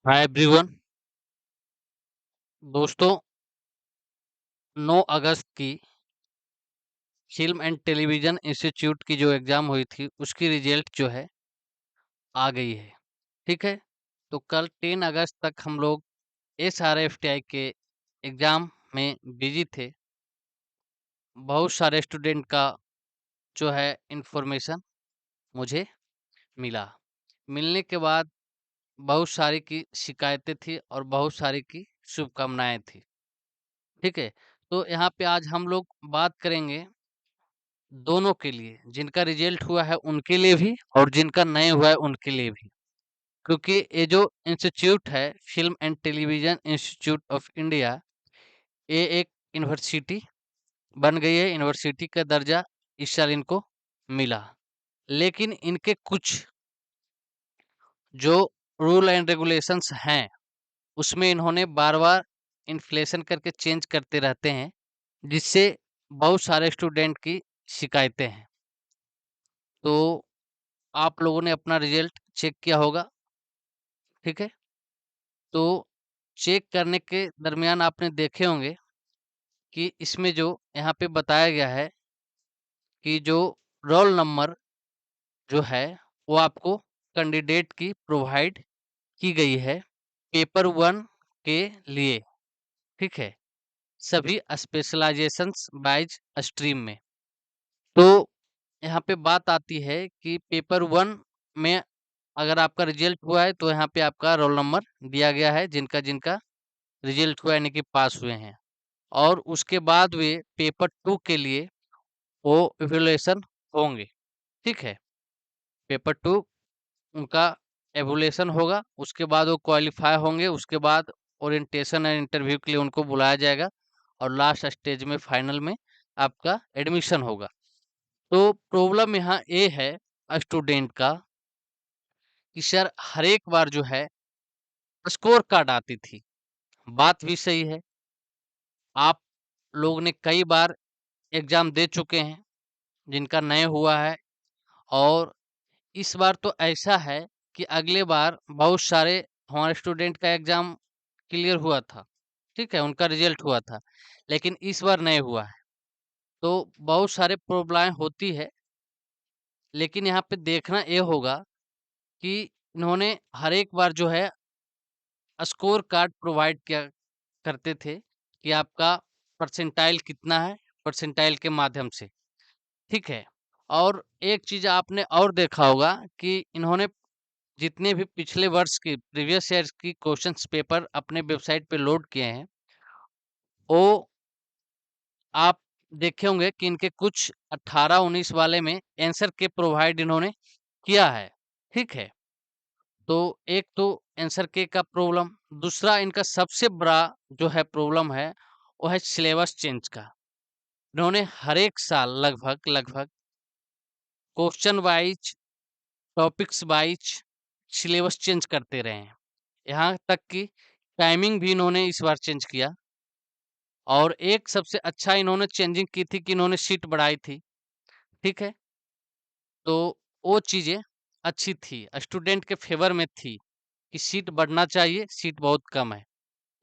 Hi everyone. दोस्तों, 9 अगस्त की film and television institute की जो एग्ज़ाम हुई थी, उसकी रिज़ल्ट जो है आ गई है, ठीक है? तो कल 10 अगस्त तक हम लोग एसआरएफटीआई के एग्ज़ाम में बिज़ी थे। बहुत सारे स्टूडेंट का जो है इन्फॉर्मेशन मुझे मिला। मिलने के बाद बहुत सारी की शिकायतें थी और बहुत सारी की शुभकामनाएँ थी, ठीक है? तो यहाँ पे आज हम लोग बात करेंगे दोनों के लिए, जिनका रिज़ल्ट हुआ है उनके लिए भी और जिनका नहीं हुआ है उनके लिए भी। क्योंकि ये जो इंस्टीट्यूट है, film and television institute of India, ये एक यूनिवर्सिटी बन गई है, यूनिवर्सिटी का दर्जा इस साल इनको मिला। लेकिन इनके कुछ जो रूल एंड रेगुलेशंस हैं, उसमें इन्होंने बार-बार इन्फ्लेशन करके चेंज करते रहते हैं, जिससे बहुत सारे स्टूडेंट की शिकायतें हैं। तो आप लोगों ने अपना रिज़ल्ट चेक किया होगा, ठीक है? तो चेक करने के दरमियान आपने देखे होंगे कि इसमें जो यहाँ पे बताया गया है कि जो रोल नंबर जो है, वो आपको कैंडिडेट की प्रोवाइड की गई है पेपर 1 के लिए, ठीक है? सभी स्पेशलाइज़ेशंस वाइज़ स्ट्रीम में। तो यहाँ पे बात आती है कि पेपर 1 में अगर आपका रिज़ल्ट हुआ है, तो यहाँ पे आपका रोल नंबर दिया गया है, जिनका-जिनका रिज़ल्ट हुआ यानी कि पास हुए हैं। और उसके बाद वे पेपर 2 के लिए वो इवैल्यूएशन होंगे, ठीक है? पेपर 2 उनका इवैल्यूएशन होगा, उसके बाद वो क्वालीफाई होंगे, उसके बाद ओरिएंटेशन एंड इंटरव्यू के लिए उनको बुलाया जाएगा और लास्ट स्टेज में फाइनल में आपका एडमिशन होगा। तो प्रॉब्लम यहाँ ये है स्टूडेंट का कि सर हर एक बार जो है स्कोर कार्ड आती थी। बात भी सही है, आप लोग ने कई बार एग्ज़ाम दे चुके हैं, जिनका नहीं हुआ है और इस बार तो ऐसा है कि अगले बार बहुत सारे हमारे स्टूडेंट का एग्ज़ाम क्लियर हुआ था, ठीक है? उनका रिज़ल्ट हुआ था, लेकिन इस बार नहीं हुआ है। तो बहुत सारे प्रॉब्लम होती है, लेकिन यहाँ पे देखना ये होगा कि इन्होंने हर एक बार जो है स्कोर कार्ड प्रोवाइड किया करते थे कि आपका परसेंटाइल कितना है, परसेंटाइल के माध्यम से, ठीक है? और एक चीज़ आपने और देखा होगा कि इन्होंने जितने भी पिछले वर्ष की प्रीवियस ईयर्स की क्वेश्चंस पेपर अपने वेबसाइट पे लोड किए हैं, वो आप देखे होंगे कि इनके कुछ 18-19 वाले में आंसर के प्रोवाइड इन्होंने किया है, ठीक है? तो एक तो आंसर के का प्रॉब्लम, दूसरा इनका सबसे बड़ा जो है प्रॉब्लम है, वो है सिलेबस चेंज का। इन्होंने हर एक साल लगभग question wise, topics wise syllabus change करते रहे हैं। यहाँ तक कि टाइमिंग भी इन्होंने इस बार चेंज किया और एक सबसे अच्छा इन्होंने चेंजिंग की थी कि इन्होंने सीट बढ़ाई थी, ठीक है? तो वो चीज़ें अच्छी थी, स्टूडेंट के फ़ेवर में थी कि सीट बढ़ना चाहिए, सीट बहुत कम है।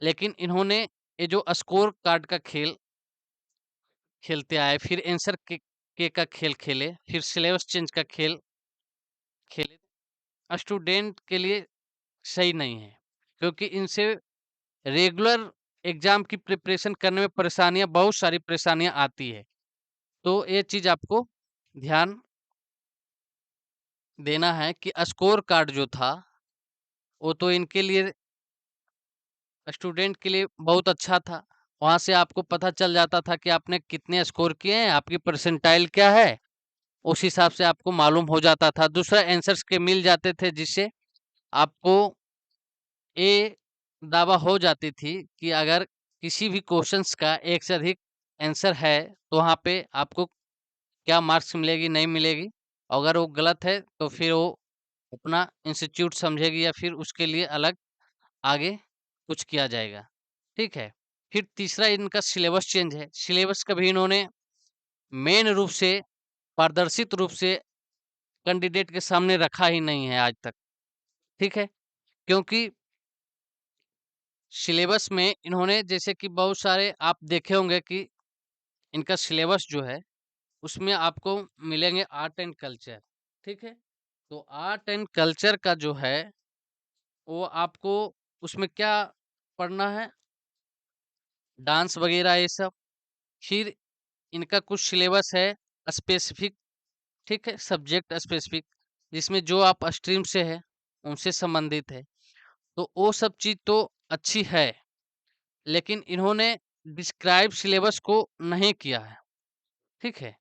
लेकिन इन्होंने ये जो स्कोर कार्ड का खेल खेलते आए, फिर आंसर के का खेल खेले, फिर सिलेबस चेंज का खेल खेले, स्टूडेंट के लिए सही नहीं है। क्योंकि इनसे रेगुलर एग्ज़ाम की प्रिपरेशन करने में परेशानियाँ बहुत सारी परेशानियाँ आती है। तो ये चीज़ आपको ध्यान देना है कि स्कोर कार्ड जो था, वो तो इनके लिए स्टूडेंट के लिए बहुत अच्छा था। वहाँ से आपको पता चल जाता था कि आपने कितने स्कोर किए हैं, आपकी परसेंटाइल क्या है, उस हिसाब से आपको मालूम हो जाता था। दूसरा आंसर्स के मिल जाते थे जिससे आपको ये दावा हो जाती थी कि अगर किसी भी क्वेश्चंस का एक से अधिक आंसर है, तो वहाँ पे आपको क्या मार्क्स मिलेगी, नहीं मिलेगी। अगर वो गलत है, तो फिर वो अपना इंस्टीट्यूट समझेगी या फिर उसके लिए अलग आगे कुछ किया जाएगा, ठीक है? फिर तीसरा इनका सिलेबस चेंज है। सिलेबस कभी इन्होंने मेन रूप से, पारदर्शित रूप से कैंडिडेट के सामने रखा ही नहीं है आज तक, ठीक है? क्योंकि सिलेबस में इन्होंने जैसे कि बहुत सारे आप देखे होंगे कि इनका सिलेबस जो है उसमें आपको मिलेंगे आर्ट एंड कल्चर, ठीक है? तो आर्ट एंड कल्चर का जो है वो आपको उसमें क्या पढ़ना है? डांस वगैरह ये सब। फिर इनका कुछ सिलेबस है स्पेसिफिक, ठीक है? सब्जेक्ट स्पेसिफिक, जिसमें जो आप स्ट्रीम से है उनसे संबंधित है। तो वो सब चीज़ तो अच्छी है, लेकिन इन्होंने डिस्क्राइब सिलेबस को नहीं किया है, ठीक है?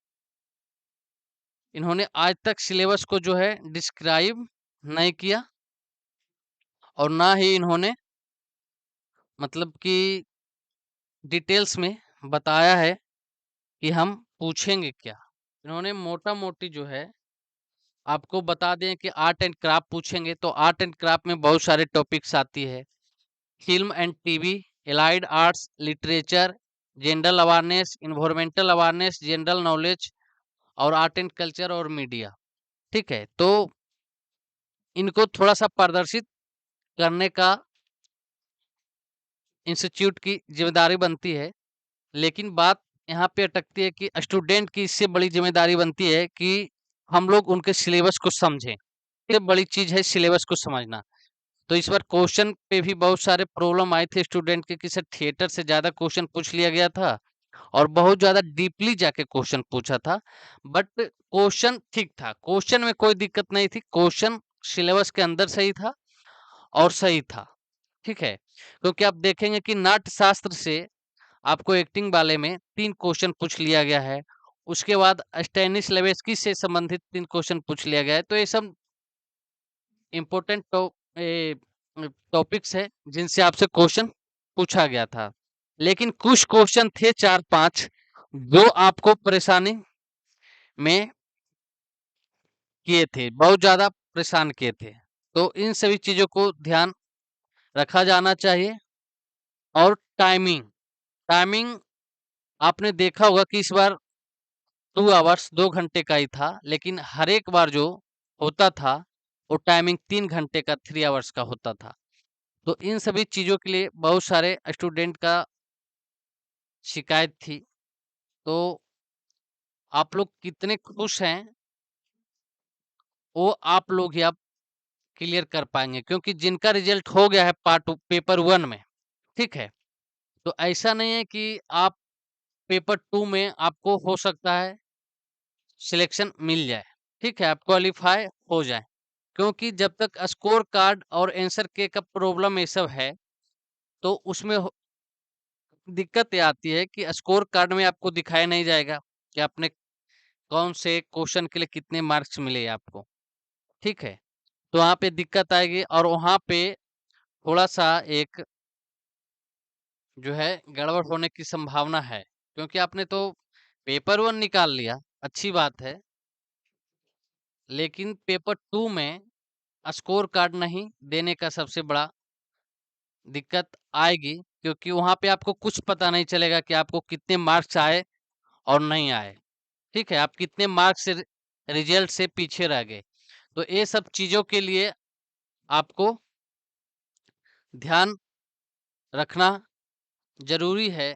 इन्होंने आज तक सिलेबस को जो है डिस्क्राइब नहीं किया और ना ही इन्होंने मतलब कि डिटेल्स में बताया है कि हम पूछेंगे क्या। इन्होंने मोटा-मोटी जो है आपको बता दें कि आर्ट एंड क्राफ्ट पूछेंगे, तो आर्ट एंड क्राफ्ट में बहुत सारे टॉपिक्स आती है। Film and TV, allied arts, literature, general awareness, environmental awareness, general knowledge और आर्ट एंड कल्चर और मीडिया, ठीक है? तो इनको थोड़ा-सा प्रदर्शित करने का इंस्टीट्यूट की ज़िम्मेदारी बनती है, लेकिन बात यहाँ पे अटकती है कि स्टूडेंट की इससे बड़ी ज़िम्मेदारी बनती है कि हम लोग उनके सिलेबस को समझें। ये बड़ी चीज़ है सिलेबस को समझना। तो इस बार क्वेश्चन पे भी बहुत सारे प्रॉब्लम आए थे स्टूडेंट के कि सर थिएटर से ज़्यादा क्वेश्चन पूछ लिया गया था और बहुत ज़्यादा डीपली जाके क्वेश्चन पूछा था। बट क्वेश्चन ठीक था, क्वेश्चन में कोई दिक्कत नहीं थी, क्वेश्चन सिलेबस के अंदर सही था और सही था, ठीक है? क्योंकि आप देखेंगे कि नाट्यशास्त्र से आपको एक्टिंग वाले में 3 क्वेश्चन पूछ लिया गया है। उसके बाद स्टेनिस्लावेस्की से संबंधित 3 क्वेश्चन पूछ लिया गया है। तो ये सब इम्पोर्टेंट टॉपिक्स है जिनसे आपसे क्वेश्चन पूछा गया था। लेकिन कुछ क्वेश्चन थे 4-5 जो आपको परेशानी में किए थे, बहुत ज़्यादा परेशान किए थे। तो इन सभी चीज़ों को ध्यान रखा जाना चाहिए। और टाइमिंग, टाइमिंग आपने देखा होगा कि इस बार 2 आवर्स 2 घंटे का ही था, लेकिन हर एक बार जो होता था वो टाइमिंग 3 घंटे का 3 आवर्स का होता था। तो इन सभी चीज़ों के लिए बहुत सारे स्टूडेंट का शिकायत थी। तो आप लोग कितने खुश हैं वो आप लोग ही अब क्लियर कर पाएँगे, क्योंकि जिनका रिजल्ट हो गया है पार्ट पेपर 1 में, ठीक है? तो ऐसा नहीं है कि आप पेपर 2 में आपको हो सकता है सिलेक्शन मिल जाए, ठीक है? आप क्वालीफाई हो जाएँ। क्योंकि जब तक स्कोर कार्ड और आंसर के का प्रॉब्लम ये सब है, तो उसमें दिक्कत ये आती है कि स्कोर कार्ड में आपको दिखाया नहीं जाएगा कि आपने कौन से क्वेश्चन के लिए कितने मार्क्स मिले आपको, ठीक है? तो वहाँ पे दिक्कत आएगी और वहाँ पे थोड़ा-सा एक जो है गड़बड़ होने की संभावना है, क्योंकि आपने तो पेपर 1 निकाल लिया, अच्छी बात है, लेकिन पेपर 2 में स्कोर कार्ड नहीं देने का सबसे बड़ा दिक्कत आएगी, क्योंकि वहाँ पे आपको कुछ पता नहीं चलेगा कि आपको कितने मार्क्स आए और नहीं आए, ठीक है? आप कितने मार्क्स से रिजल्ट से पीछे रह गए। तो ये सब चीज़ों के लिए आपको ध्यान रखना ज़रूरी है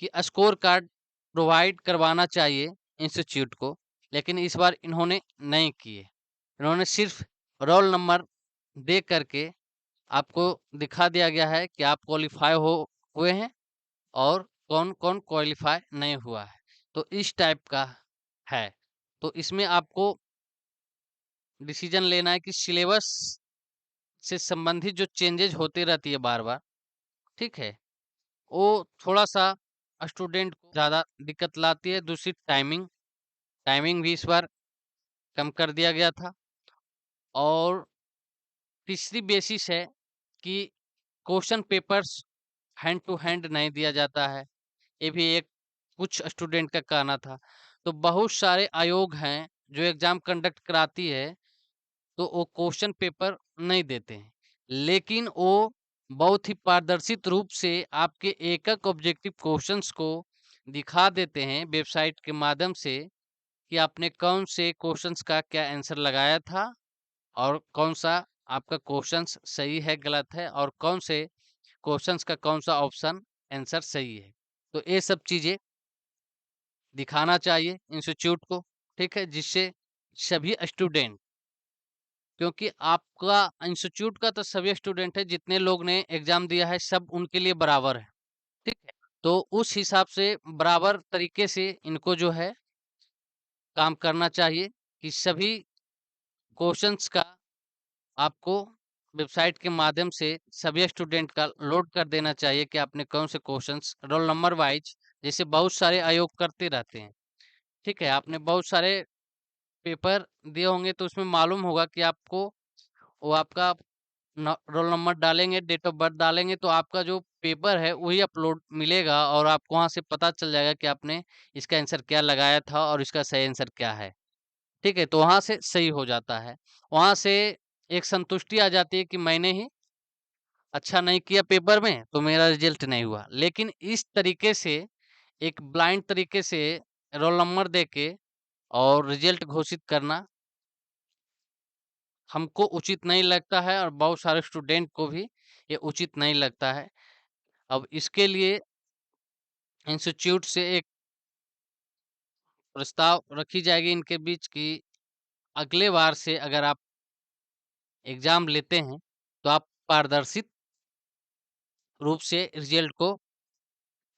कि स्कोर कार्ड प्रोवाइड करवाना चाहिए इंस्टीट्यूट को, लेकिन इस बार इन्होंने नहीं किए। इन्होंने सिर्फ़ रोल नंबर दे करके आपको दिखा दिया गया है कि आप क्वालीफ़ाई हो हुए हैं और कौन-कौन क्वालीफ़ाई नहीं हुआ है। तो इस टाइप का है। तो इसमें आपको डिसीज़न लेना है कि सिलेबस से संबंधित जो चेंजेज़ होती रहती है बार-बार, ठीक है? वो थोड़ा-सा स्टूडेंट को ज़्यादा दिक्कत लाती है। दूसरी टाइमिंग, टाइमिंग भी इस बार कम कर दिया गया था और तीसरी बेसिस है कि question papers hand to hand नहीं दिया जाता है। ये भी एक कुछ स्टूडेंट का कहना था। तो बहुत सारे आयोग हैं जो एग्ज़ाम कंडक्ट कराती है, तो वो क्वेश्चन पेपर नहीं देते हैं। लेकिन वो बहुत ही पारदर्शित रूप से आपके एकक ऑब्जेक्टिव क्वेश्चंस को दिखा देते हैं वेबसाइट के माध्यम से कि आपने कौन से क्वेश्चंस का क्या आंसर लगाया था और कौन सा आपका क्वेश्चंस सही है, गलत है और कौन से क्वेश्चंस का कौन-सा ऑप्शन आंसर सही है। तो ये सब चीज़ें दिखाना चाहिए इंस्टीट्यूट को, ठीक है? जिससे सभी स्टूडेंट, क्योंकि आपका इंस्टीट्यूट का तो सभी स्टूडेंट है, जितने लोग ने एग्ज़ाम दिया है सब उनके लिए बराबर है, ठीक है? तो उस हिसाब से बराबर तरीके से इनको जो है काम करना चाहिए कि सभी क्वेश्चंस का आपको वेबसाइट के माध्यम से सभी स्टूडेंट का लोड कर देना चाहिए कि आपने कौन से क्वेश्चंस रोल नंबर वाइज, जैसे बहुत सारे आयोग करते रहते हैं, ठीक है? आपने बहुत सारे पेपर दिए होंगे तो उसमें मालूम होगा कि आपको वो आपका रोल नंबर डालेंगे, डेट ऑफ बर्थ डालेंगे तो आपका जो पेपर है वही अपलोड मिलेगा और आपको वहाँ से पता चल जाएगा कि आपने इसका आंसर क्या लगाया था और इसका सही आंसर क्या है। ठीक है? तो वहाँ से सही हो जाता है। वहाँ से एक संतुष्टि आ जाती है कि मैंने ही अच्छा नहीं किया पेपर में तो मेरा रिजल्ट नहीं हुआ। लेकिन इस तरीके से एक ब्लाइंड तरीके से रोल नंबर देके और रिजल्ट घोषित करना हमको उचित नहीं लगता है और बहुत सारे स्टूडेंट को भी ये उचित नहीं लगता है। अब इसके लिए इंस्टीट्यूट से एक प्रस्ताव रखी जाएगी इनके बीच कि अगले बार से अगर आप एग्ज़ाम लेते हैं, तो आप पारदर्शित रूप से रिज़ल्ट को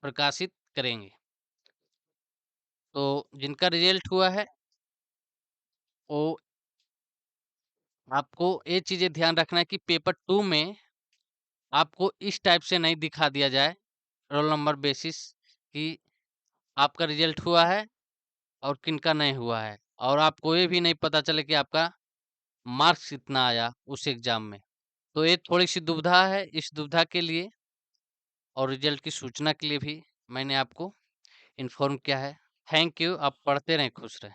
प्रकाशित करेंगे। तो जिनका रिज़ल्ट हुआ है, वो आपको ये चीज़ें ध्यान रखना है कि पेपर 2 में आपको इस टाइप से नहीं दिखा दिया जाए, रोल नंबर बेसिस कि आपका रिज़ल्ट हुआ है और किनका नहीं हुआ है। और आपको ये भी नहीं पता चले कि आपका मार्क्स कितना आया उस एग्ज़ाम में। तो ये थोड़ी-सी दुविधा है, इस दुविधा के लिए और रिज़ल्ट की सूचना के लिए भी मैंने आपको इन्फ़ॉर्म किया है। थैंक यू, आप पढ़ते रहें, खुश रहें।